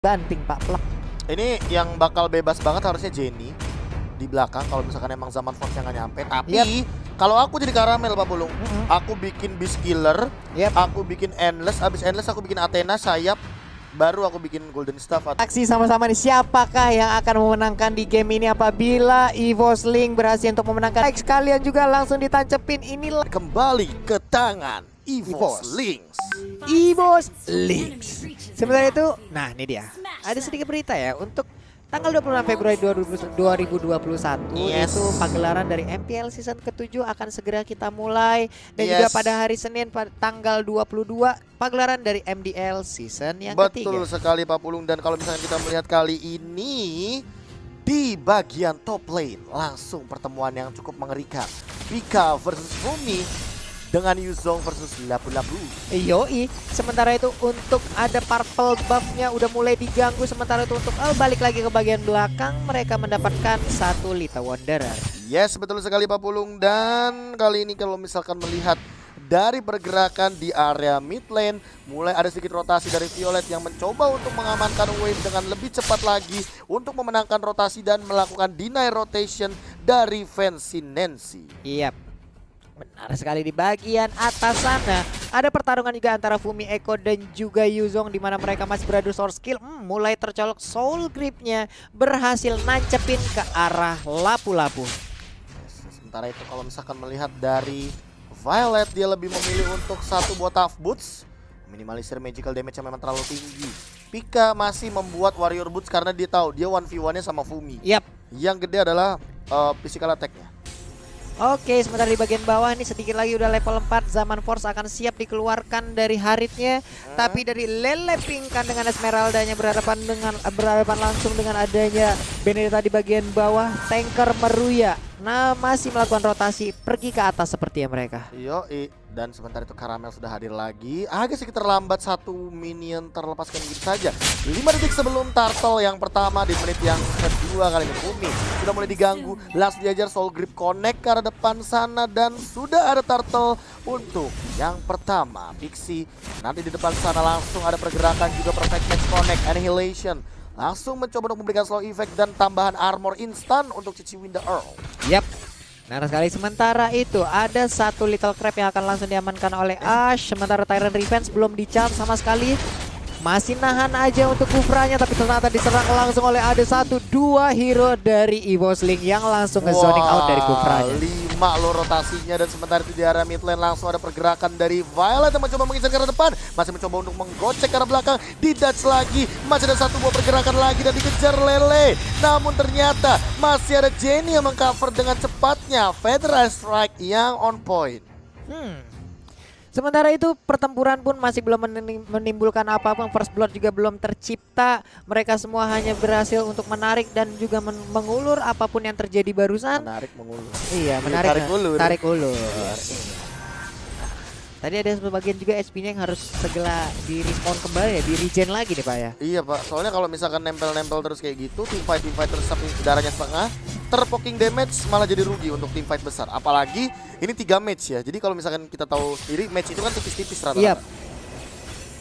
Banting Pak Plak. Ini yang bakal bebas banget harusnya Jenny di belakang kalau misalkan emang zaman Force yang nggak nyampe. Tapi kalau aku jadi Karamel Pak Pulung, aku bikin Beast Killer, aku bikin Endless, abis Endless aku bikin Athena sayap, baru aku bikin Golden Staff. Aksi sama-sama nih, siapakah yang akan memenangkan di game ini apabila EVOSLINK berhasil untuk memenangkan? Like sekalian juga langsung ditancepin inilah Kembali ke tangan EVOSLINK. EVOSLINK. Sementara itu, nah ini dia. Ada sedikit berita ya untuk tanggal 26 Februari 2021 itu pagelaran dari MPL season ke-7 akan segera kita mulai. Dan juga pada hari Senin tanggal 22 pagelaran dari MDL season yang ketiga. Betul sekali Pak Pulung, dan kalau misalnya kita melihat kali ini di bagian top lane langsung pertemuan yang cukup mengerikan. Pika versus Fumi dengan Yuzong versus Lapu-Lapu. Yoi, sementara itu untuk ada purple buff-nya udah mulai diganggu. Sementara itu untuk balik lagi ke bagian belakang, mereka mendapatkan satu Lita Wanderer. Yes, betul sekali Pak Pulung. Dan kali ini kalau misalkan melihat dari pergerakan di area mid lane, mulai ada sedikit rotasi dari Violet yang mencoba untuk mengamankan wave dengan lebih cepat lagi untuk memenangkan rotasi dan melakukan deny rotation dari Fancy Nancy. Yap. Benar sekali, di bagian atas sana ada pertarungan juga antara Fumi Eko dan juga Yuzong, di mana mereka masih beradu source skill. Mulai tercolok soul gripnya, berhasil nancepin ke arah Lapu-Lapu. Sementara itu kalau misalkan melihat dari Violet, dia lebih memilih untuk satu buat tough boots, minimalisir magical damage yang memang terlalu tinggi. Pika masih membuat warrior boots karena dia tahu dia 1v1-nya sama Fumi. Yang gede adalah physical attack-nya. Oke, sementara di bagian bawah nih sedikit lagi udah level 4. Zaman Force akan siap dikeluarkan dari Haritnya. Tapi dari Lele Pingkan dengan Esmeraldanya berhadapan langsung dengan adanya Benedetta di bagian bawah. Tanker Meruya masih melakukan rotasi pergi ke atas seperti mereka. Yoi, dan sebentar itu Karamel sudah hadir lagi. Agak sedikit terlambat, satu minion terlepaskan gitu saja. 5 detik sebelum turtle yang pertama di menit yang kedua kali ini. Fumi sudah mulai diganggu, langsung diajar soul grip connect ke arah depan sana, dan sudah ada turtle untuk yang pertama. Pixie nanti di depan sana langsung ada pergerakan juga perfect match connect, annihilation. Langsung mencoba untuk memberikan slow effect dan tambahan armor instan untuk Cici Winda Earl. Benar sekali. Sementara itu ada satu little crab yang akan langsung diamankan oleh Ash. Sementara Tyrant Revenge belum di-charge sama sekali. Masih nahan aja untuk Kufranya, tapi ternyata diserang langsung oleh ada 1-2 hero dari EVOSLINK yang langsung ke zoning out dari Kufranya. 5 lo rotasinya, dan sementara itu di area mid lane langsung ada pergerakan dari Violet yang mencoba mengincar ke arah depan. Masih mencoba untuk menggocek ke arah belakang, di-dodge lagi. Masih ada satu buah pergerakan lagi dan dikejar Lele. Namun ternyata masih ada Jenny yang mengcover dengan cepatnya. Federal Strike yang on point. Sementara itu pertempuran pun masih belum menimbulkan apapun. First blood juga belum tercipta. Mereka semua hanya berhasil untuk menarik dan juga mengulur apapun yang terjadi barusan. Menarik, mengulur. Iya, menarik, tarik ulur. Tadi ada sebagian juga SP-nya yang harus segera di-respawn kembali ya, di-regen lagi nih Pak ya. Iya Pak, soalnya kalau misalkan nempel-nempel terus kayak gitu, team fight terus tapi darahnya setengah, terpoking damage malah jadi rugi untuk team fight besar. Apalagi ini 3 match ya, jadi kalau misalkan kita tahu sendiri match itu kan tipis-tipis rata-rata.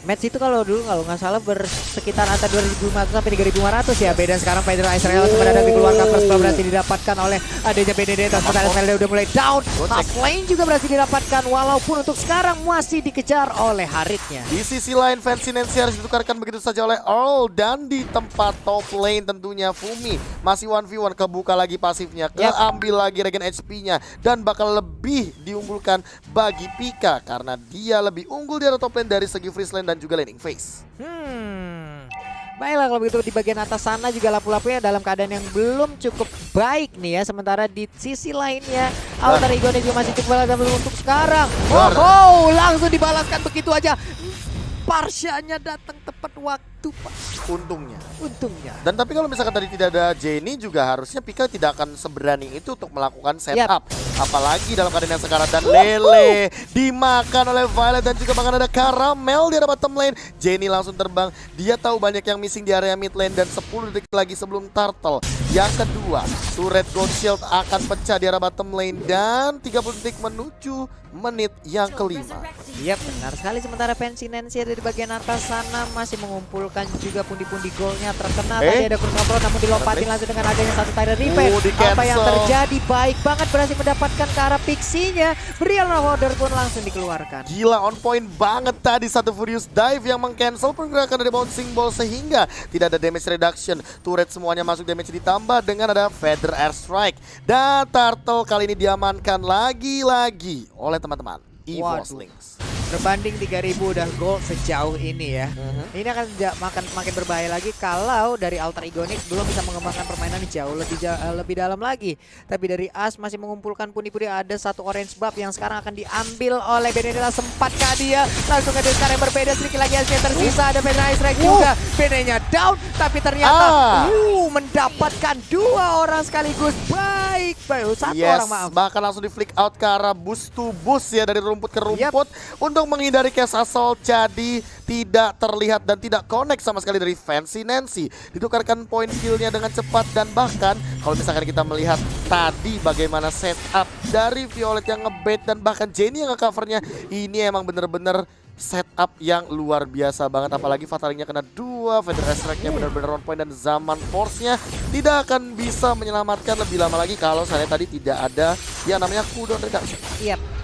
Match itu kalau dulu kalau nggak salah bersekitar antara 2.500 sampai 3.500 ya. Beda sekarang Federal Israel sebenarnya dikeluarkan, first blood berhasil didapatkan oleh adanya Benedetta. Sementara Israel udah mulai down. Top lane juga berhasil didapatkan walaupun untuk sekarang masih dikejar oleh Haritnya. Di sisi lain Fancy Nancy harus ditukarkan begitu saja oleh Earl, dan di tempat top lane tentunya Fumi masih 1v1, kebuka lagi pasifnya, keambil lagi regen HP-nya, dan bakal lebih diunggulkan bagi Pika karena dia lebih unggul di area top lane dari segi freeze lane dan juga laning phase. Baiklah kalau begitu di bagian atas sana juga Lapu-Lapunya dalam keadaan yang belum cukup baik nih ya. Sementara di sisi lainnya Alter Ego-nya juga masih cukup balas untuk sekarang. Langsung dibalaskan begitu aja. Parsyanya datang tepat waktu Pak. Untungnya. Dan tapi kalau misalkan tadi tidak ada Jenny juga harusnya Pika tidak akan seberani itu untuk melakukan setup. Apalagi dalam keadaan yang sekarang, dan Lele dimakan oleh Violet dan juga bahkan ada Karamel di area bottom lane. Jenny langsung terbang, dia tahu banyak yang missing di area mid lane, dan 10 detik lagi sebelum turtle yang kedua turret gold shield akan pecah di area bottom lane, dan 30 detik menuju menit yang kelima. Benar sekali. Sementara Fancy Nancy ada di bagian atas sana masih mengumpulkan mengumpulkan juga pundi-pundi golnya. Terkena tadi ada Chrono namun dilompatin langsung dengan adanya satu Tyrant Repair. Apa yang terjadi? Baik banget berhasil mendapatkan ke arah Pixie-nya. Brilliant Order pun langsung dikeluarkan. Gila, on point banget tadi satu Furious Dive yang meng-cancel pergerakan dari Bouncing Ball sehingga tidak ada damage reduction. Turret semuanya masuk, damage ditambah dengan ada Feather Airstrike. Dan Turtle kali ini diamankan lagi-lagi oleh teman-teman EvoSlings. Berbanding 3000 udah gold sejauh ini ya. Ini akan makin berbahaya lagi kalau dari Alter Egonic belum bisa mengembangkan permainan jauh lebih dalam lagi. Tapi dari As masih mengumpulkan pundi-pundi, ada satu orange buff yang sekarang akan diambil oleh Benedetta. Sempatkah dia langsung ke cara yang berbeda, sedikit lagi hasilnya tersisa. Ada Feather Airstrike juga. Benenya down tapi ternyata mendapatkan 2 orang sekaligus. Baik, satu orang maaf. Bahkan langsung di flick out ke arah boost to boost ya, dari rumput ke rumput untuk menghindari cast assault, jadi tidak terlihat dan tidak connect sama sekali dari Fancy Nancy. Ditukarkan poin kill-nya dengan cepat dan bahkan kalau misalkan kita melihat tadi bagaimana setup dari Violet yang ngebait dan bahkan Jenny yang nge-covernya, ini emang bener-bener setup yang luar biasa banget. Apalagi Fatalingnya kena 2, Feather Airstrike-nya benar-benar on point dan Zaman Force-nya tidak akan bisa menyelamatkan lebih lama lagi kalau saya tadi tidak ada yang namanya cooldown reduction.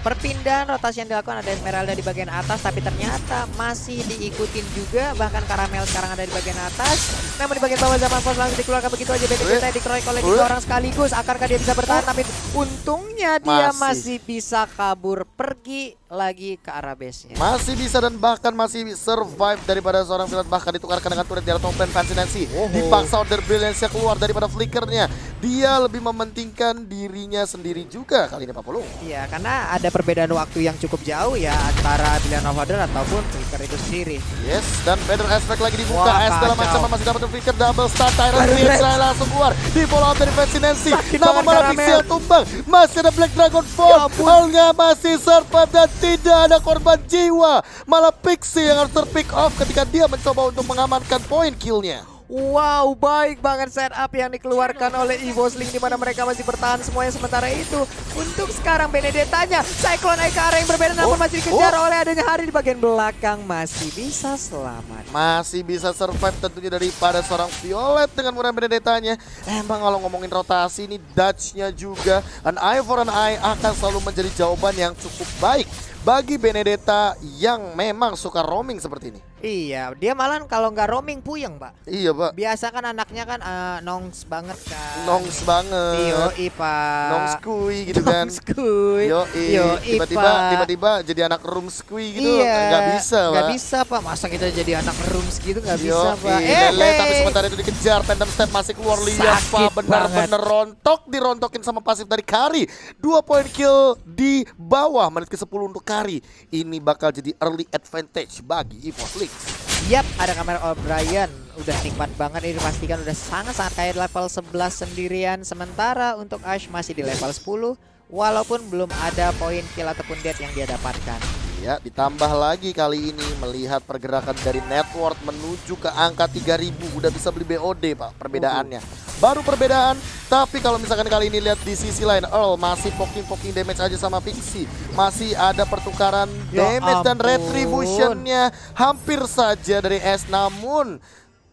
Perpindahan rotasi yang dilakukan ada Esmeralda di bagian atas, tapi ternyata masih diikutin juga. Bahkan Caramel sekarang ada di bagian atas, namun di bagian bawah Zaman Force langsung dikeluarkan begitu aja. Benedetta dikeroyok oleh 3 orang sekaligus. Akankah dia bisa bertahan? Tapi untungnya dia masih bisa kabur pergi lagi ke arah base-nya. Masih bisa dan bahkan masih survive daripada seorang Violet. Bahkan ditukarkan dengan turret dari top lane Fancy Nancy. Dipaksa Order Brilliance-nya keluar daripada flickernya. Dia lebih mementingkan dirinya sendiri juga kali ini Pak Pulung. Iya, karena ada perbedaan waktu yang cukup jauh ya antara Brilliant Order ataupun flicker itu sendiri. Yes, dan Feather Airstrike lagi dibuka. Segala macam masih dapat flicker, double stun, Tyrant Repair langsung keluar. Di follow up dari Fancy Nancy. Namun malah Pixie yang tumbang. Masih ada Black Dragon Fall. Olga masih survive dan tidak ada korban jiwa. Malah Pixie yang harus terpick off ketika dia mencoba untuk mengamankan poin killnya. Wow, baik banget setup yang dikeluarkan oleh EvoSling, di mana mereka masih bertahan semuanya. Sementara itu untuk sekarang Benedettanya Cyclone naik ke arah yang berbeda, namun masih dikejar oleh adanya Hari di bagian belakang. Masih bisa selamat, masih bisa survive tentunya daripada seorang Violet dengan murah Benedettanya. Emang kalau ngomongin rotasi ini Dutch-nya juga, an eye for an eye akan selalu menjadi jawaban yang cukup baik bagi Benedetta yang memang suka roaming seperti ini. Iya, dia malah kalau nggak roaming puyeng, Pak. Iya, Pak. Biasa kan anaknya kan nongs banget kan. Nongs banget. Yoi, Pak. Nongs kui gitu kan. Nongs kui. Yoi. Tiba-tiba jadi anak room kui gitu. Iya, nggak bisa, Pak. Nggak bisa, Pak. Masa kita jadi anak rooms gitu nggak bisa, Pak. Lele, tapi sementara itu dikejar. Phantom Step masih keluar. Lihat, Pak. Benar-benar dirontokin sama pasif dari Kari. 2 poin kill di bawah menit ke-10 untuk Kari. Ini bakal jadi early advantage bagi EvoSlings. Yap, ada kamera O'Brien. Udah nikmat banget ini, dipastikan udah sangat-sangat kayak level 11 sendirian. Sementara untuk Ash masih di level 10 walaupun belum ada poin kill ataupun death yang dia dapatkan. Ya, ditambah lagi kali ini melihat pergerakan dari network menuju ke angka 3000. Udah bisa beli BOD, Pak, perbedaannya. Baru perbedaan, tapi kalau misalkan kali ini lihat di sisi lain, Earl masih poking damage aja sama Pixie. Masih ada pertukaran damage dan retributionnya hampir saja dari S, namun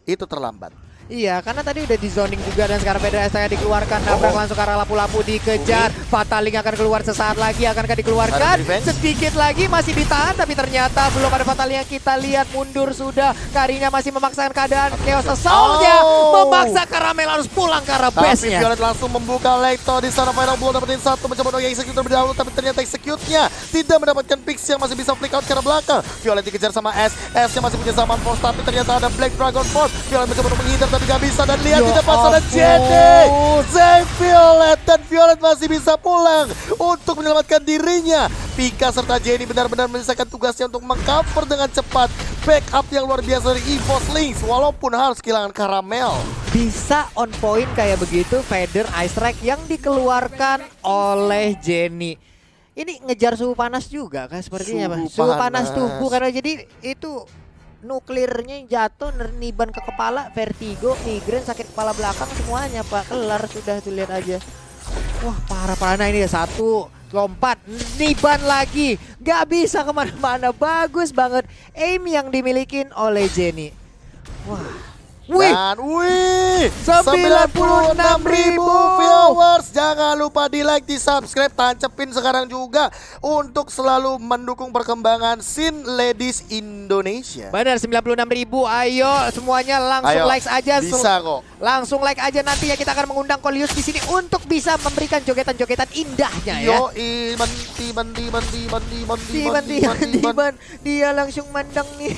itu terlambat. Iya, karena tadi udah di zoning juga dan sekarang Feather Airstrike dikeluarkan, nabrak langsung ke arah lapu-lapu, dikejar. Fataling akan keluar sesaat lagi, akankah dikeluarkan? Sedikit lagi masih ditahan, tapi ternyata belum ada Fataling yang kita lihat mundur sudah. Karinya masih memaksakan keadaan, Chaos Assault-nya memaksa Caramel harus pulang ke arah base-nya. Tapi Violet langsung membuka Lecto di sana, Final Blow dapetin 1, mencoba untuk execute terlebih dahulu, tapi ternyata execute-nya tidak mendapatkan Pixie yang masih bisa flick out ke arah belakang. Violet dikejar sama S, S-nya masih punya Zaman Force, tapi ternyata ada Black Dragon Force. Violet mencoba untuk menghindar tapi gak bisa, dan lihat di depan sana Jenny, save Violet, dan Violet masih bisa pulang untuk menyelamatkan dirinya. Pika serta Jenny benar-benar menyelesaikan tugasnya untuk mengcover dengan cepat. Backup yang luar biasa dari EvoSlings walaupun harus kehilangan Caramel. Bisa on point kayak begitu Feather Airstrike yang dikeluarkan oleh Jenny. Ini ngejar suhu panas juga kan sepertinya, Pak. Suhu panas tubuh, karena jadi itu nuklirnya jatuh, niban ke kepala, vertigo, migrain, sakit kepala belakang semuanya, Pak. Kelar sudah, tuh lihat aja. Wah, parah-parah. Nah, ini ada satu lompat, niban lagi, gak bisa kemana-mana. Bagus banget aim yang dimiliki oleh Jenny. Wah. Wih, Dan wih, 96.000 viewers. Jangan lupa di like, di subscribe, tancepin sekarang juga untuk selalu mendukung perkembangan scene ladies Indonesia. Benar, 96.000. Ayo semuanya langsung Ayo, like aja. bisa kok. Langsung like aja, nantinya kita akan mengundang Kolius di sini untuk bisa memberikan jogetan-jogetan indahnya ya. Yo, Dia langsung mandang nih.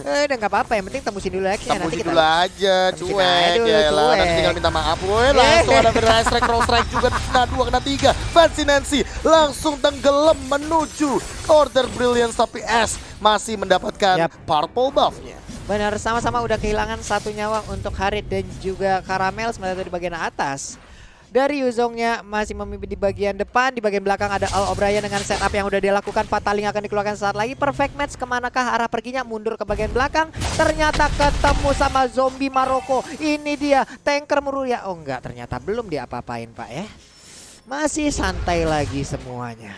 Udah nggak apa-apa, yang penting tembusin dulu lagi ya. Nanti Tembusin kita dulu aja, tembusin aja cuek dulu, ya lah. Nanti cuek. tinggal minta maaf. Woi, langsung ada Rise Strike, Cross Strike juga. Kena 2, kena 3. Fancy Nancy langsung tenggelam menuju Order Brilliance, tapi S masih mendapatkan purple buff-nya. Benar, sama-sama udah kehilangan 1 nyawa untuk Harit dan juga Karamel, sementara itu di bagian atas. Dari Yuzongnya masih memimpin di bagian depan, di bagian belakang ada Al O'Brien dengan setup yang udah dilakukan. Fataling akan dikeluarkan saat lagi. Perfect match, kemanakah arah perginya? Mundur ke bagian belakang, ternyata ketemu sama zombie Maroko. Ini dia, tanker Muruya. Oh enggak, ternyata belum diapa-apain Pak ya. Masih santai lagi semuanya.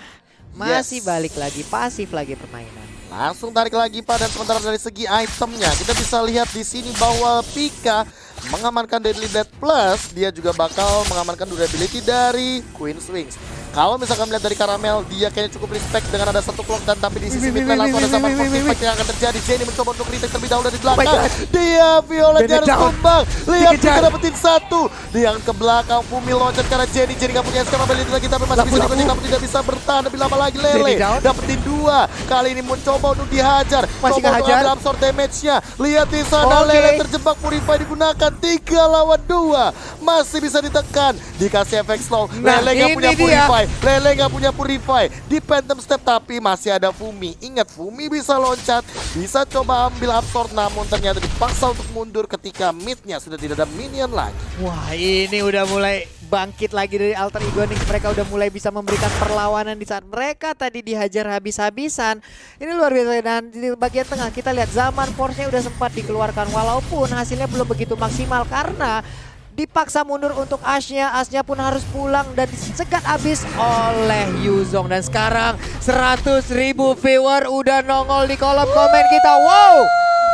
Masih balik lagi, pasif lagi permainan. Langsung tarik lagi Pak, dan sementara dari segi itemnya kita bisa lihat di sini bahwa Pika mengamankan Deadly Blade plus dia juga bakal mengamankan durability dari Queen's Wings. Kalau misalkan melihat dari Karamel, dia kayaknya cukup respect dengan ada 1 clock, dan tapi di sisi mid lane langsung ada zaman first impact yang akan terjadi. Jenny mencoba untuk retake terlebih dahulu dari belakang. Dia Violet harus tumbang. Lihat Pika dapetin 1. Yang ke belakang Fumi loncat karena Jenny nggak punya escape ability lagi, tapi masih bisa dikonceng, namun tidak bisa bertahan lebih lama lagi. Lele dapetin 2. Kali ini mencoba untuk dihajar. Masih Coba untuk ambil absorb damage-nya. Lihat di sana Lele terjebak, Purify digunakan 3 lawan 2. Masih bisa ditekan. Dikasih efek slow. Lele nggak punya Purify. Lele nggak punya Purify. Di Phantom Step tapi masih ada Fumi. Ingat, Fumi bisa loncat, bisa coba ambil absorb, namun ternyata dipaksa untuk mundur ketika midnya sudah tidak ada minion lagi. Wah, ini udah mulai bangkit lagi dari Alter Ego nih. Mereka udah mulai bisa memberikan perlawanan di saat mereka tadi dihajar habis-habisan. Ini luar biasa. Dan di bagian tengah kita lihat Zaman Force-nya udah sempat dikeluarkan, walaupun hasilnya belum begitu maksimal karena dipaksa mundur untuk Asnya. Asnya pun harus pulang dan disegat habis oleh Yuzong. Dan sekarang 100.000 viewer udah nongol di kolom komen kita. Wow,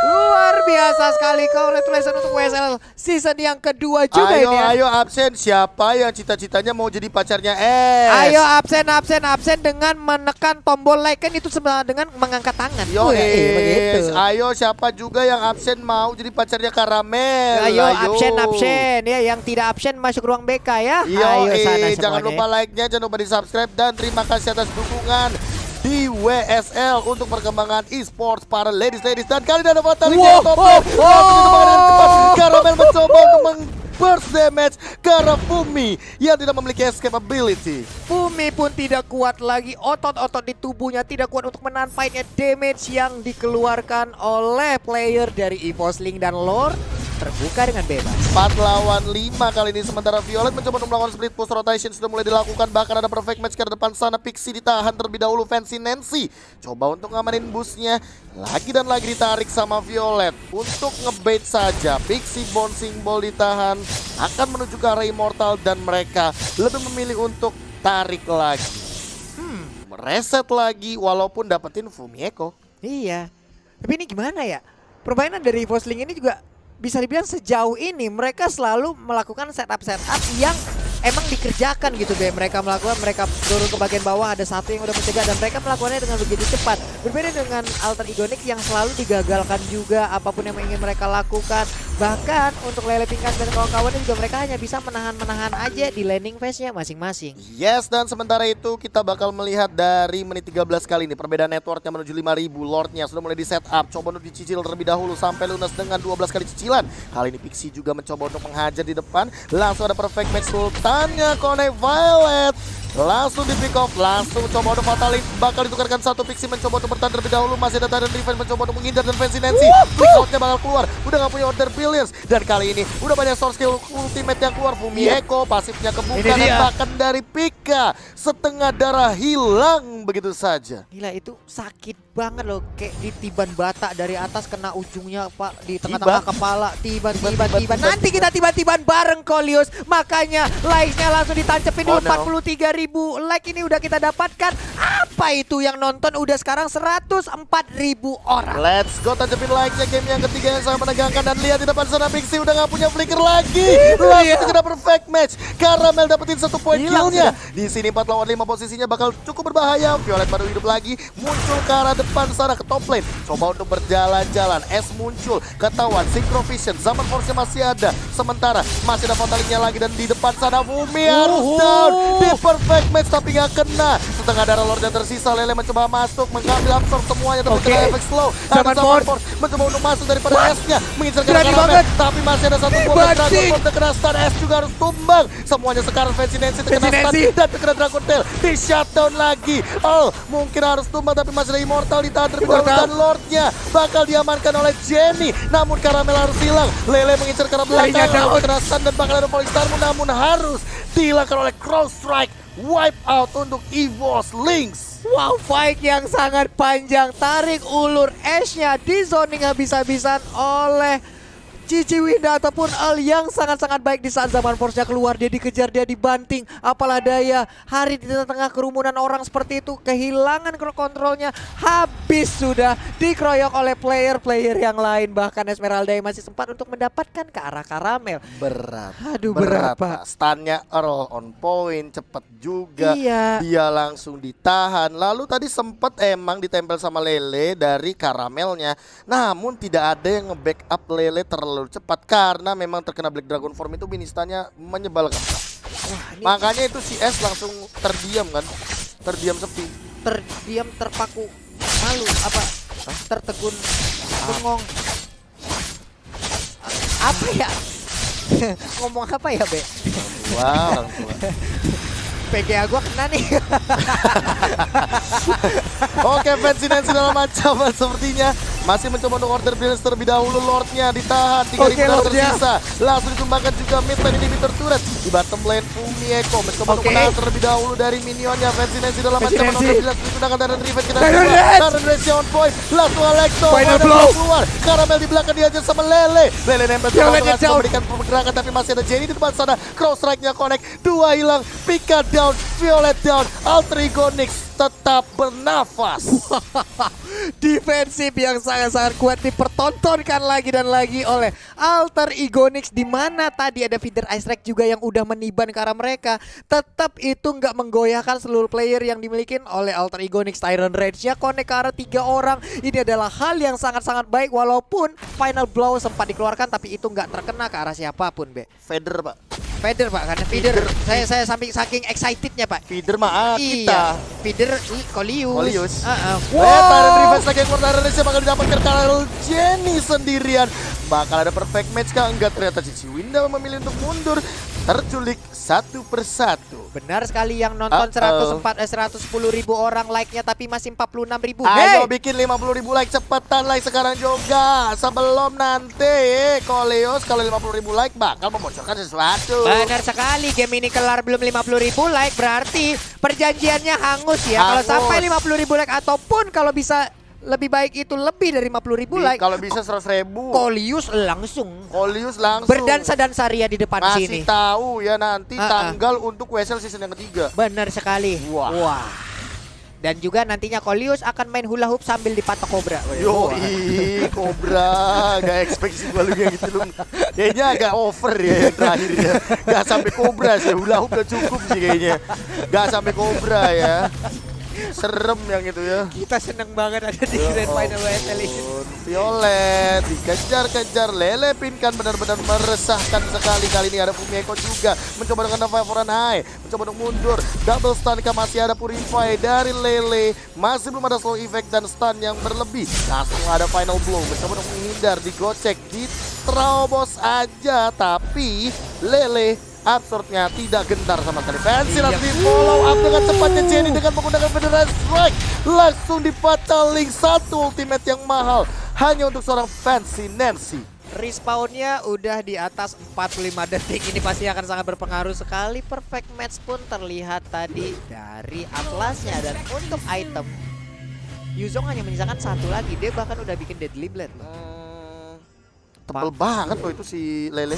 luar biasa sekali. Congratulations untuk WSL season yang kedua juga ini ya. Ayo absen, siapa yang cita-citanya mau jadi pacarnya Ayo absen dengan menekan tombol like, kan itu sama dengan mengangkat tangan. Begitu. Ayo siapa juga yang absen mau jadi pacarnya Karamel. Ayo absen ya, yang tidak absen masuk ruang BK ya. Ayo sana jangan lupa like-nya, jangan lupa di subscribe, dan terima kasih atas dukungan di WSL untuk perkembangan esports para ladies. Dan kali ini ada Fataling yang top lane. Karamel mencoba untuk burst damage karena Fumi yang tidak memiliki escape ability. Fumi pun tidak kuat lagi, otot-otot di tubuhnya tidak kuat untuk menahan fight-nya. Damage yang dikeluarkan oleh player dari EVOSLING dan Lord terbuka dengan bebas. 4 lawan 5 kali ini, sementara Violet mencoba untuk melakukan split push rotation sudah mulai dilakukan. Bahkan ada perfect match ke depan sana. Pixie ditahan terlebih dahulu. Fancy Nancy coba untuk ngamanin busnya. Lagi dan lagi ditarik sama Violet untuk ngebait saja. Pixie bouncing ball ditahan, akan menuju ke arah Immortal, dan mereka lebih memilih untuk tarik lagi. Reset lagi walaupun dapetin Fumieko. Iya, tapi ini gimana ya? Permainan dari EVOSLING ini juga bisa dibilang sejauh ini mereka selalu melakukan setup yang emang dikerjakan gitu deh. Mereka turun ke bagian bawah, ada satu yang udah mencegah dan mereka melakukannya dengan begitu cepat. Berbeda dengan Alter Egonics yang selalu digagalkan juga apapun yang ingin mereka lakukan. Bahkan untuk Lele Pingkan dan kawan-kawannya juga mereka hanya bisa menahan aja di landing phase-nya masing-masing. Yes, dan sementara itu kita bakal melihat dari menit 13 kali ini perbedaan networknya menuju 5.000. Lordnya sudah mulai di setup, coba untuk dicicil terlebih dahulu sampai lunas dengan 12 kali cicilan. Kali ini Pixie juga mencoba untuk menghajar di depan. Langsung ada perfect match Sultannya connect Violet. Langsung di pick off, langsung coba untuk Fataling, bakal ditukarkan 1. Pixie mencoba untuk bertahan terlebih dahulu, masih ada Tyrant Revenge mencoba untuk menghindar, dan Fancy Nancy quick outnya bakal keluar, udah gak punya Order Brilliance, dan kali ini udah banyak source skill ultimate yang keluar. Fumieko pasifnya kebuka, dan bahkan dari Pika setengah darah hilang begitu saja. Gila itu sakit banget loh, kayak ditiban bata dari atas kena ujungnya Pak di tengah-tengah kepala, tiban. Nanti kita tiban-tiban bareng Kolius, makanya like-nya langsung ditancepin dulu. 43.000 like ini udah kita dapatkan. Apa itu yang nonton udah sekarang 104.000 orang. Let's go, tancepin like-nya game yang ketiga yang sangat menegangkan. Dan lihat di depan sana Pixie udah gak punya flicker lagi. Langsung kena perfect match. Caramel dapetin 1 poin kill-nya. Di sini 4 lawan 5 posisinya bakal cukup berbahaya. Violet baru hidup lagi, muncul ke arah depan sana ke top lane. Coba untuk berjalan-jalan. S muncul, ketahuan Synchrovision. Zaman Force masih ada. Sementara masih ada Fatality-nya lagi. Dan di depan sana Bumi harus down. Di perfect match tapi gak kena. Setengah darah Lord yang tersisa. Lele mencoba masuk, mengambil absorb semuanya. Tapi kena efek slow. Ada Zaman Force mencoba untuk masuk daripada S-nya. Mengincar ke Caramel. Tapi masih ada satu buah Dragon Ball terkena stun. S juga harus tumbang. Semuanya sekarang Fancy Nancy terkena stun. Dan terkena Dragon Tail. Di shutdown lagi. Oh, mungkin harus tumbang tapi masih ada Immortal ditahan terlebih dahulu. Dan Lordnya bakal diamankan oleh Jenny. Namun Caramel harus hilang. Lele mengincar ke arah belakang. Terkena stun dan bakal ada Falling Star. Namun harus dihilangkan oleh Cross Strike. Wipe out untuk EVOS Lynx. Wow, fight yang sangat panjang. Tarik ulur Ash-nya di zoning habis-habisan oleh Cici Winda ataupun Al yang sangat-sangat baik di saat Zaman Force-nya keluar. Dia dikejar, dia dibanting. Apalah daya, Hari di tengah kerumunan orang seperti itu kehilangan kontrolnya. Habis sudah dikeroyok oleh player-player yang lain. Bahkan Esmeralda yang masih sempat untuk mendapatkan ke arah Caramel. Berat. Aduh, berat Pak. Stunnya Earl on point, cepet juga. Iya. Dia langsung ditahan. Lalu tadi sempat emang ditempel sama Lele dari Caramelnya. Namun tidak ada yang nge-backup Lele terlalu cepat karena memang terkena Black Dragon Form itu Ministanya menyebalkan. Makanya itu si S langsung terdiam kan. Terdiam sepi. Terdiam, terpaku, malu, apa? Tertegun, bengong. Apa ya? Ngomong apa ya, Be? Wah, orang tua. PGA gua kena nih. Oke, Fancy Nancy dalam ancaman sepertinya masih mencoba untuk order brilliance terlebih dahulu. Lordnya ditahan, 3.000 darah tersisa. Langsung ditumbangkan juga mid lane inhibitor turret. Di bottom lane Umi Eko mencoba untuk menahan terlebih dahulu dari minionnya. Fancy Nancy dalam ancaman order brilliance digunakan dari revenge kita juga. Darren Race on point. Langsung Alexo final blow keluar. Caramel di belakang diajar sama Lele. Lele nempel coba memberikan pergerakan tapi masih ada Jenny di depan sana. Cross strike-nya connect. 2 hilang. Pika down, Violet down, Alter Ego Nyx tetap bernafas. Defensif yang sangat-sangat kuat dipertontonkan lagi dan lagi oleh Alter Ego Nyx, di mana tadi ada feeder Ice Strike juga yang udah meniban ke arah mereka. Tetap itu nggak menggoyahkan seluruh player yang dimiliki oleh Alter Ego Nyx. Tyrant Rage-nya connect ke arah 3 orang. Ini adalah hal yang sangat-sangat baik walaupun final blow sempat dikeluarkan tapi itu nggak terkena ke arah siapapun, Be. Feeder, Pak. Feeder, Pak, karena feeder saya saking excitednya, Pak. Feeder mah kita. Feeder Kolius. Tyrant Revenge lagi yang keluar dari Indonesia bakal didapatkan kalau Jenny sendirian. Bakal ada perfect match kah? Enggak, ternyata Cici Winda memilih untuk mundur. Terculik satu persatu. Benar sekali, yang nonton 110.000 orang like-nya tapi masih 46.000. Ayo bikin 50.000 like, cepetan like sekarang juga. Sebelum nanti Kolius kalau 50.000 like bakal membocorkan sesuatu. Benar sekali, game ini kelar belum 50.000 like berarti perjanjiannya hangus ya. Kalau sampai 50.000 like ataupun kalau bisa lebih baik itu lebih dari 50.000 like. Kalau bisa 100.000. Kolius langsung berdansa-dansa ria di depan sini. Masih tahu ya nanti tanggal untuk WSL season yang ketiga. Benar sekali. Wah. Dan juga nantinya Kolius akan main hula hoop sambil dipatok kobra. Yoi, kobra. Gak expect sih gue lu kayak gitu lu. Kayaknya agak over ya yang terakhir ya. Gak sampai kobra sih, hula hoop udah cukup sih kayaknya. Gak sampai kobra ya. Serem yang itu ya. Kita seneng banget ada di grand final WSL ini. Violet dikejar-kejar, Lele pinkan benar-benar meresahkan sekali. Kali ini ada Fumieko juga mencoba dengan Favoran High, mencoba untuk mundur. Double stun masih ada Purify dari Lele, masih belum ada slow effect dan stun yang berlebih. Langsung ada final blow, mencoba untuk menghindar, digocek, diterobos aja, tapi Lele absorbnya tidak gentar sama sekali. Fancy langsung di follow up dengan cepatnya Jenny dengan menggunakan Federal Strike. Langsung dipataling satu ultimate yang mahal hanya untuk seorang Fancy Nancy. Respawnnya udah di atas 45 detik. Ini pasti akan sangat berpengaruh sekali. Perfect match pun terlihat tadi dari Atlasnya. Dan untuk item, Yuzong hanya menyisakan satu lagi. Dia bahkan udah bikin Deadly Blade loh. Tebel banget loh itu si Lele.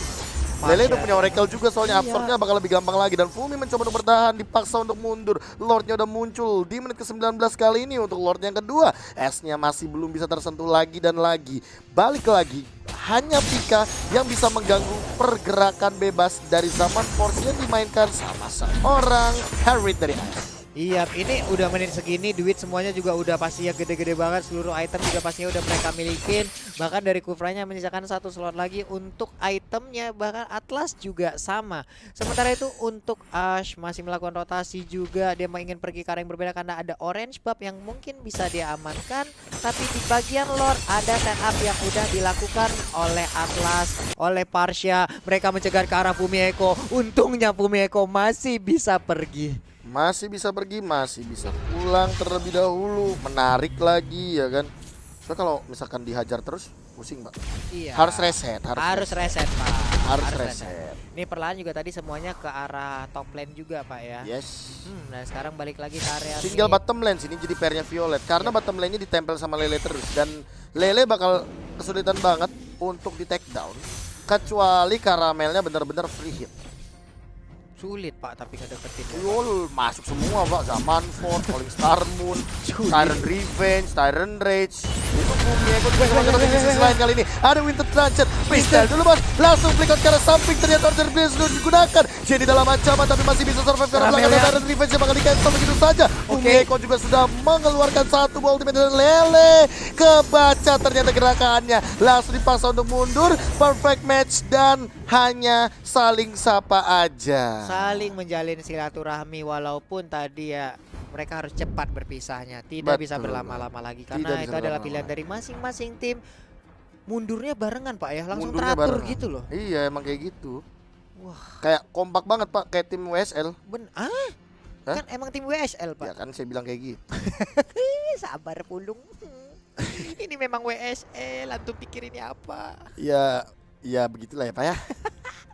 Lele udah punya Oracle juga soalnya absorbnya bakal lebih gampang lagi. Dan Fumi mencoba untuk bertahan, dipaksa untuk mundur. Lordnya udah muncul di menit ke-19 kali ini untuk Lord yang kedua. S-nya masih belum bisa tersentuh lagi dan lagi. Balik lagi, hanya Pika yang bisa mengganggu pergerakan bebas dari Zaman Force yang dimainkan sama seorang Harriet dari S. Iya, ini udah menit segini, duit semuanya juga udah pasti ya gede-gede banget. Seluruh item juga pastinya udah mereka milikin. Bahkan dari Kufranya menyisakan satu slot lagi untuk itemnya. Bahkan Atlas juga sama. Sementara itu untuk Ash masih melakukan rotasi juga. Dia ingin pergi ke arah yang berbeda karena ada orange buff yang mungkin bisa dia amankan. Tapi di bagian Lord ada setup yang udah dilakukan oleh Atlas, oleh Parsha. Mereka mencegat ke arah Fumieko. Untungnya Fumieko masih bisa pergi. Masih bisa pergi, masih bisa pulang terlebih dahulu. Menarik lagi ya kan. So kalau misalkan dihajar terus pusing Pak. Iya. Harus reset, Harus reset Pak. Harus reset. Ini perlahan juga tadi semuanya ke arah top lane juga Pak ya. Yes. Dan sekarang balik lagi ke area Tinggal bottom lane sini jadi pairnya Violet. Karena bottom lane-nya ditempel sama Lele terus. Dan Lele bakal kesulitan banget untuk di take down. Kecuali Karamelnya benar-benar free hit. Sulit Pak tapi ngedeketin. Yol, masuk semua Pak. Zaman Force, Falling Star Moon, Tyrant Revenge, Tyrant Rage. Itu Fumieko juga sama di sisi lain kali ini. Ada Winter Transit, pistol dulu Bos. Langsung flick out ke arah samping, ternyata Order Blaze sudah digunakan. Jadi dalam ancaman tapi masih bisa survive karena belakang Tyrant Revenge yang bakal di-cancel begitu saja. Fumieko juga sudah mengeluarkan satu ultimate dan Lele kebaca ternyata gerakannya. Langsung dipaksa untuk mundur. Perfect match dan hanya saling sapa aja. Saling menjalin silaturahmi walaupun tadi ya mereka harus cepat berpisahnya. Tidak bisa berlama-lama lagi karena itu adalah pilihan dari masing-masing tim. Mundurnya barengan Pak ya, langsung Mundurnya teratur barengan. gitu loh. Iya emang kayak gitu. Wah, Kayak kompak banget Pak, kayak tim WSL. Hah? Hah? Kan emang tim WSL Pak. Ya kan saya bilang kayak gitu. Sabar Pulung. Ini memang WSL, antum pikir ini apa? Ya begitulah ya Pak ya.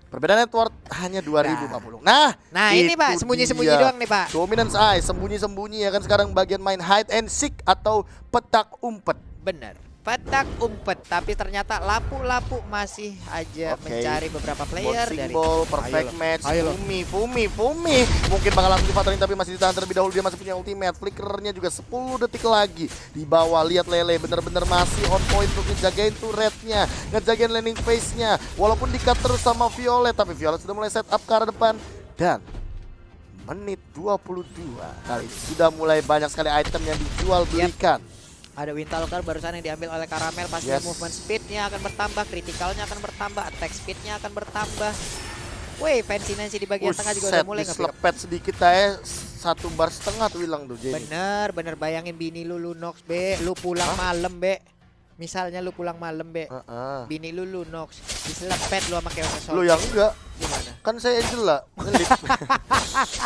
Perbedaan network hanya 2040. Nah ini itu Pak, sembunyi-sembunyi dia. doang nih Pak. Dominance Eye, sembunyi-sembunyi ya kan sekarang bagian main hide and seek atau petak umpet. Bener, petak umpet. Tapi ternyata lapu-lapu masih aja mencari beberapa player Bouncing dari ball, perfect match, Ayo loh. Fumi. Mungkin bakal langsung dipatahin tapi masih ditahan terlebih dahulu. Dia masih punya ultimate, flickernya juga 10 detik lagi. Di bawah lihat Lele bener-bener masih on point untuk ngejagain turretnya, ngejagain landing phase-nya. Walaupun di-cut terus sama Violet, tapi Violet sudah mulai set up ke arah depan. Dan menit 22 kali ini sudah mulai banyak sekali item yang dijual belikan. Ada Wintalker barusan yang diambil oleh Karamel. Pasti movement speednya akan bertambah, kritikalnya akan bertambah, attack speednya akan bertambah. Woi, Fancy Nancy di bagian tengah juga udah mulai nge-lepet sedikit aja 1 bar setengah tuh hilang tuh jadi. Bener bayangin bini lu Lunox be, lu pulang malam be. Misalnya lu pulang malam be, bini lu Lunox, diselepet lu sama Chaos. Lu yang enggak. Gimana? Kan saya Angela, ngelit.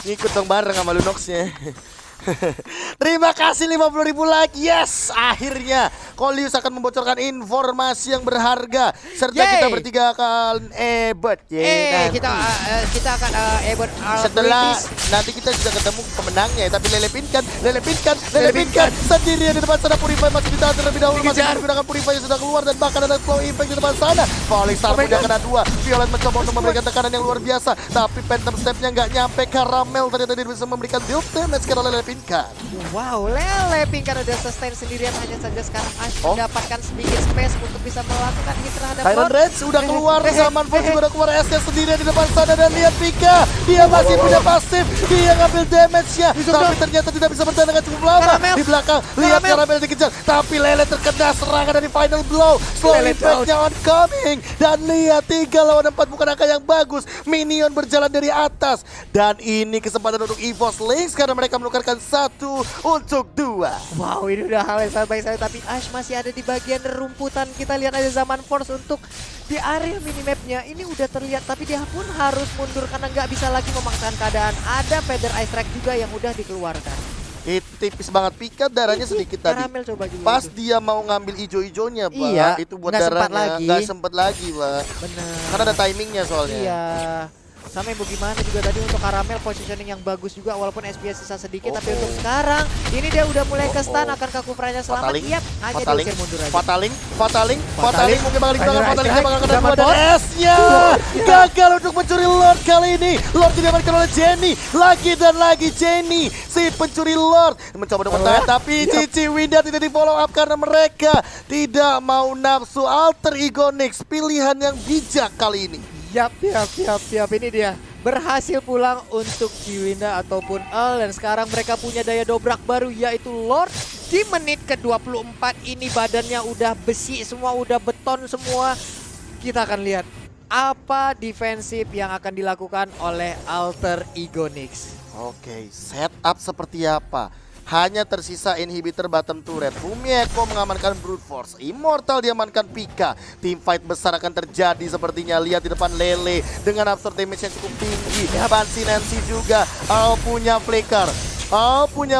Ngikut dong bareng sama Lunoxnya. Terima kasih 50.000 like. Yes, akhirnya Kolius akan membocorkan informasi yang berharga serta kita bertiga akan ebet. Kita akan ebet setelah nanti kita sudah ketemu pemenangnya ya, tapi Lele pinkan sendirian di depan sana. Purify masih ditahan terlebih dahulu, masih menggunakan Purify yang sudah keluar dan bahkan ada slow impact di depan sana. Falling Star udah kena 2. Violet mencoba untuk memberikan tekanan yang luar biasa, tapi Phantom Step-nya nggak nyampe. Karamel ternyata dia bisa memberikan build damage karena Lele pinkan. Wow, Lele pinkan udah sustain sendirian. Hanya saja sekarang Ash mendapatkan sedikit space untuk bisa melakukan hit terhadap Tyrant Rage udah keluar, Zaman Force juga udah keluar, S-nya sendirian di depan sana. Dan lihat Pika, dia masih punya pasif, dia ngambil damage-nya, tapi ternyata tidak bisa bertahan dengan cukup lama. Di belakang, lihat Karamel dikejar, tapi Lele terkena serangan dari final blow. Slow impact-nya oncoming, dan lihat 3 lawan 4 bukan angka yang bagus. Minion berjalan dari atas, dan ini kesempatan untuk EVOS Lynx karena mereka menukarkan 1 untuk 2. Wow, ini udah hal yang sangat baik sekali, tapi Ash masih ada di bagian rumputan. Kita lihat aja Zaman Force untuk di area minimapnya ini udah terlihat, tapi dia pun harus mundur karena nggak bisa lagi memaksakan keadaan. Ada Feather Ice Strike juga yang udah dikeluarkan. Itu tipis banget. Pika darahnya sedikit tadi. Karamel coba juga Pas itu. dia mau ngambil ijo-ijonya, Pak. Iya, Itu buat nggak sempat darahnya. lagi. Nggak sempet lagi, Pak. Bener. Karena ada timingnya soalnya. Iya. Sama ibu gimana juga tadi untuk Karamel positioning yang bagus juga walaupun SPS sisa sedikit, tapi untuk sekarang ini dia udah mulai ke stun, akan ke Kufranya selamat. Fataling, Yap, hanya Fataling, diusir mundur aja. Fataling mungkin bakal digunakan, Fatalingnya bakal kena Zaman 2 dan Force. S-nya gagal untuk mencuri Lord kali ini. Lord diamankan oleh Jenny, lagi dan lagi Jenny si pencuri Lord mencoba untuk bertahan, tapi Cici Winda tidak di follow up karena mereka tidak mau nafsu. Alter Ego Nyx, pilihan yang bijak kali ini. Yap, ini dia berhasil pulang untuk Ciwinda ataupun Al, dan sekarang mereka punya daya dobrak baru yaitu Lord. Di menit ke-24 ini badannya udah besi semua, udah beton semua. Kita akan lihat apa defensif yang akan dilakukan oleh Alter Ego Nyx. Oke, setup seperti apa? Hanya tersisa inhibitor bottom turret. Fumieko mengamankan Brute Force. Immortal diamankan Pika. Team fight besar akan terjadi sepertinya. Lihat di depan Lele dengan absorb damage yang cukup tinggi. Bansi Nancy juga. punya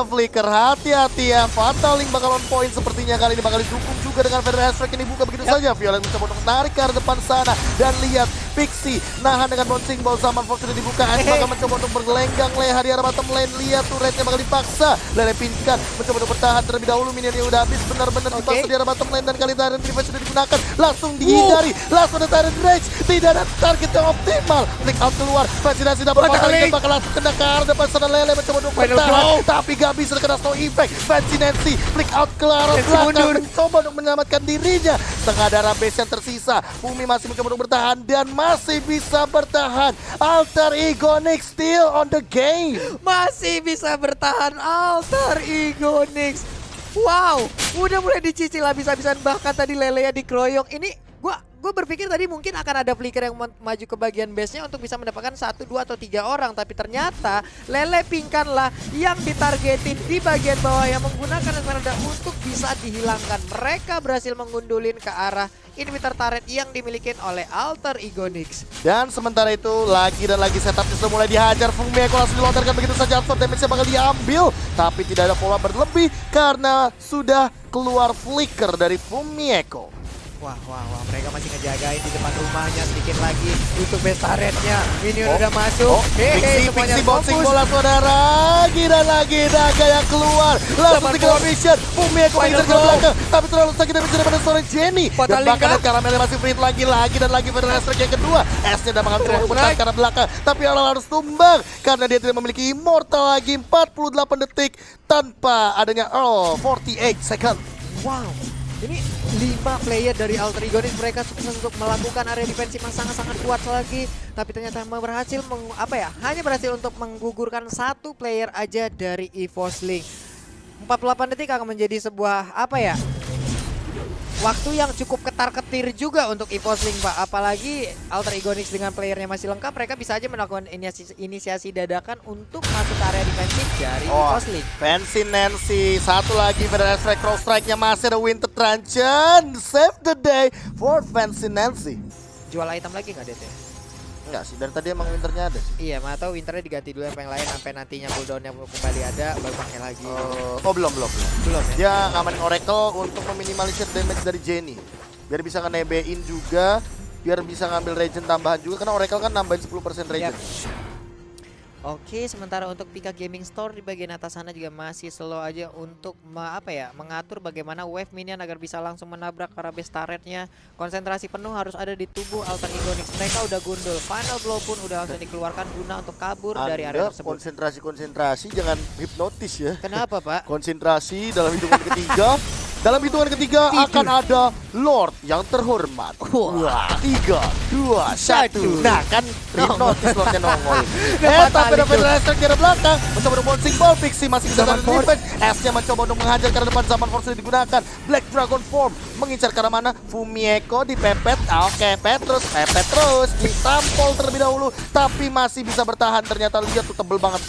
flicker. Hati-hati ya. Fataling bakal on point sepertinya kali ini. Bakal didukung juga dengan Feather Strike yang dibuka begitu saja. Violet mencoba untuk menarik ke arah depan sana. Dan lihat Pixie nahan dengan bouncing ball. Zaman Force sudah dibuka. Ash bakal mencoba untuk bergelenggang leha di arah bottom lane. Lihat turretnya bakal dipaksa. Lele Pinkan mencoba untuk bertahan terlebih dahulu. Minionnya udah habis. Benar-benar dipaksa di arah bottom lane. Dan kali Tyrant Revenge sudah digunakan. Langsung dihindari. Langsung ada Tyrant Rage. Tidak ada target yang optimal. Flick out keluar. Vaksinasi dapat Fataling. Bakal langsung kena ke arah depan sana. Lele mencoba untuk bertahan. Tapi gak bisa kena snow impact. Vaksinasi. Flick out ke arah belakang. Mencoba untuk menyelamatkan dirinya. Setengah darah base yang tersisa. Bumi masih mencoba untuk bertahan. Dan masih bisa bertahan. Alter Ego Nyx still on the game. Masih bisa bertahan Alter Ego Nyx. Wow, udah mulai dicicil habis-habisan, bahkan tadi Lele ya dikeroyok. Ini gue berpikir tadi mungkin akan ada flicker yang maju ke bagian base-nya untuk bisa mendapatkan 1, 2, atau 3 orang. Tapi ternyata Lele Pinkan lah yang ditargetin di bagian bawah yang menggunakan Esmeralda untuk bisa dihilangkan. Mereka berhasil mengundulin ke arah inhibitor turret yang dimiliki oleh Alter Ego Nyx. Dan sementara itu lagi dan lagi setupnya sudah mulai dihajar. Fumieko langsung dilontarkan begitu saja. Absorb damage-nya bakal diambil. Tapi tidak ada pola berlebih karena sudah keluar flicker dari Fumieko. Wah, mereka masih ngejagain di depan rumahnya sedikit lagi untuk base turretnya. Minion udah masuk. Pixie bouncing bola saudara. Lagi dan lagi naga yang keluar. Langsung tinggal mission. Fumieko mengejar ke belakang. Tapi terlalu sakit damage daripada seorang Jenny. Dan bahkan Karamelnya masih free lagi dan lagi Feather Strike yang kedua. S-nya udah mengambil waktu bertahan karena belakang. Tapi Aral harus tumbang karena dia tidak memiliki immortal lagi. 48 detik tanpa adanya Earl. 48 second. Wow. Ini 5 player dari Alter Ego Nyx, mereka sukses untuk melakukan area defensif yang sangat-sangat kuat lagi. Tapi ternyata berhasil hanya berhasil untuk menggugurkan 1 player aja dari EVOS Link. 48 detik akan menjadi sebuah waktu yang cukup ketar-ketir juga untuk EVOS Link, Pak. Apalagi Alter Ego Nyx dengan playernya masih lengkap, mereka bisa aja melakukan inisiasi dadakan untuk masuk ke area defensif dari EVOS Link. Fancy Nancy, satu lagi Feather Strike, cross strike-nya masih ada Winter Truncheon. Save the day for Fancy Nancy. Jual item lagi nggak DT? Enggak sih, dari tadi emang Winternya ada sih. Iya, atau Winternya diganti dulu yang lain sampai nantinya cooldownnya kembali ada, baru pakai lagi. Belum ya? Dia ngamanin Oracle untuk meminimalisir damage dari Jenny. Biar bisa ngenebein juga, biar bisa ngambil regen tambahan juga. Karena Oracle kan nambahin 10% regen. Oke, sementara untuk Pika Gaming Store di bagian atas sana juga masih slow aja untuk mengatur bagaimana wave minion agar bisa langsung menabrak ke arah base turretnya. Konsentrasi penuh harus ada di tubuh Alter Ego Nyx. Mereka udah gundul, final blow pun udah langsung dikeluarkan guna untuk kabur dari area tersebut. Konsentrasi jangan hipnotis ya. Kenapa, Pak? Konsentrasi dalam hitungan ketiga. Dalam hitungan ketiga akan ada Lord yang terhormat. 3, 2, 1. Nah kan hipnotis Lordnya nongol. Tapi ada Feather Strike dari belakang. Mencoba untuk bouncing ball. Pixie masih bisa dari defense. S-nya mencoba untuk menghajar karena depan Zaman Force sudah digunakan. Black Dragon Form mengincar ke arah mana? Fumieko dipepet. Oke, pepet terus. Ditampol terlebih dahulu. Tapi masih bisa bertahan. Ternyata lihat tuh tebel banget.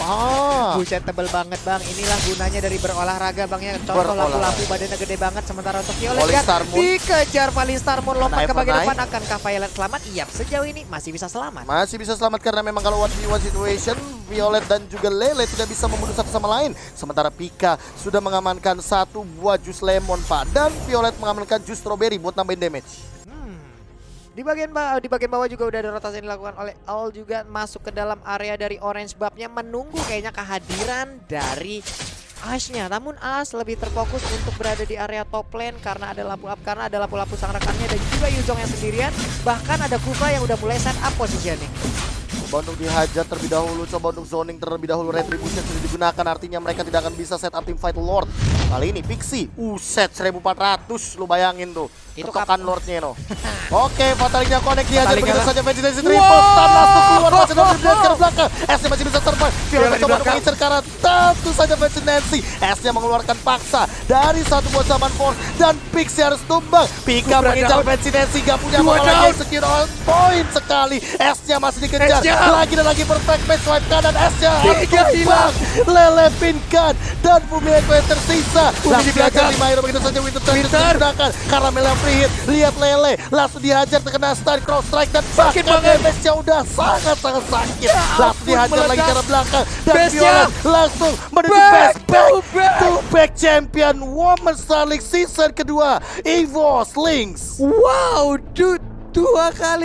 Buset, tebel banget, Bang. Inilah gunanya dari berolahraga, Bang, ya. Contoh lampu-lampu badannya gede banget. Sementara untuk Violet Falling Guard Star Moon. dikejar Falling Star Moon, lompat ke bagian Knife. depan. Akankah Violet selamat? Iya, sejauh ini masih bisa selamat. Masih bisa selamat karena memang kalau 1v1 situation, Violet dan juga Lele tidak bisa membunuh satu sama lain. Sementara Pika sudah mengamankan satu buah jus lemon, Pak. Dan Violet mengamankan jus strawberry buat nambahin damage. Di bagian bawah juga udah ada rotasi yang dilakukan oleh Al, juga masuk ke dalam area dari Orange Buff-nya, menunggu kayaknya kehadiran dari Ash-nya. Namun Ash lebih terfokus untuk berada di area top lane karena ada lampu-lampu sang rekannya dan juga Yuzong yang sendirian. Bahkan ada Kufa yang udah mulai set up positioning. Coba untuk dihajar terlebih dahulu, coba untuk zoning terlebih dahulu, retribution sudah digunakan, artinya mereka tidak akan bisa set up tim fight Lord. Kali ini Pixie, set 1400, lu bayangin tuh. Itu ketukan Lordnya no. Oke, Fatalingnya connect, dihajar Fataling begitu kalah. saja, Vegetation triple stun langsung keluar, masih dari ke belakang. S-nya masih bisa survive, Violet di mencoba untuk belakang. mengincar karena tentu saja Vegetancy. S-nya mengeluarkan paksa dari satu buah zaman force dan Pixie harus tumbang. Pika mengincar Vegetancy, gak punya Dua apa lagi, down. execute on point sekali. S-nya masih dikejar, S-nya. lagi dan lagi perfect match, swipe kanan, S-nya harus Tiga hilang. tumbang. Lele pinkan dan Bumi Eko yang tersisa. Bumi Langsung di dihajar belakang. 5 hero begitu saja, Winter Charge Winter. digunakan. Karamel yang free hit, lihat Lele langsung dihajar terkena stun cross strike dan Sakit bahkan banget. damage-nya udah sangat-sangat sakit. Langsung ampun, dihajar lagi meledak. ke arah belakang dan Base-nya. Violet langsung menuju Back best to back. to back champion Women Star League season kedua, EVO Slings. Wow, dude, 2 kali.